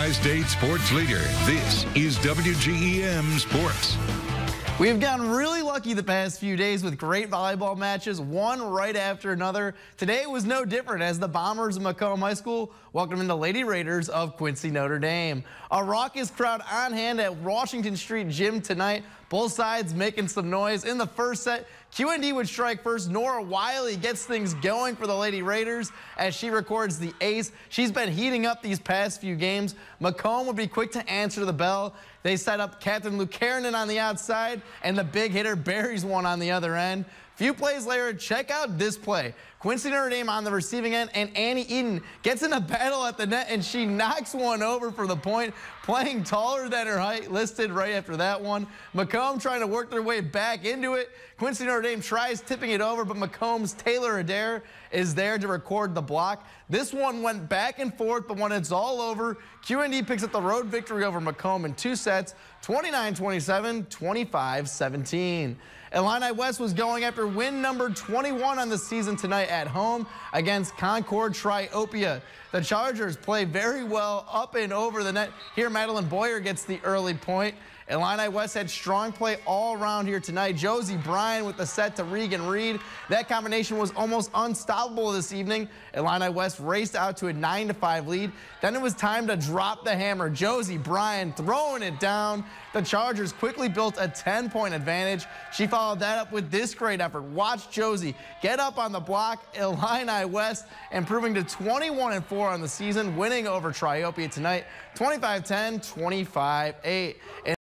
Tri-State Sports Leader. This is WGEM Sports. We've gotten really lucky the past few days with great volleyball matches, one right after another. Today was no different as the Bombers of Macomb High School welcomed in the Lady Raiders of Quincy Notre Dame. A raucous crowd on hand at Washington Street Gym tonight. Both sides making some noise. In the first set, QND would strike first. Nora Wiley gets things going for the Lady Raiders as she records the ace. She's been heating up these past few games. Macomb would be quick to answer the bell. They set up Captain Luke Karanen on the outside, and the big hitter buries one on the other end. Few plays later, check out this play. Quincy Notre Dame on the receiving end, and Annie Eden gets in a battle at the net, and she knocks one over for the point, playing taller than her height, listed right after that one. Macomb trying to work their way back into it. Quincy Notre Dame tries tipping it over, but Macomb's Taylor Adair is there to record the block. This one went back and forth, but when it's all over, QND picks up the road victory over Macomb in 2 sets, 29-27, 25-17. Illini West was going after win number 21 on the season tonight at home against Concord Triopia. The Chargers play very well up and over the net. Here, Madeline Boyer gets the early point. Illini West had strong play all around here tonight. Josie Bryan with the set to Regan Reed. That combination was almost unstoppable this evening. Illini West raced out to a 9-5 lead. Then it was time to drop the hammer. Josie Bryan throwing it down. The Chargers quickly built a 10-point advantage. She followed that up with this great effort. Watch Josie get up on the block. Illini West improving to 21-4 on the season, winning over Triopia tonight, 25-10, 25-8.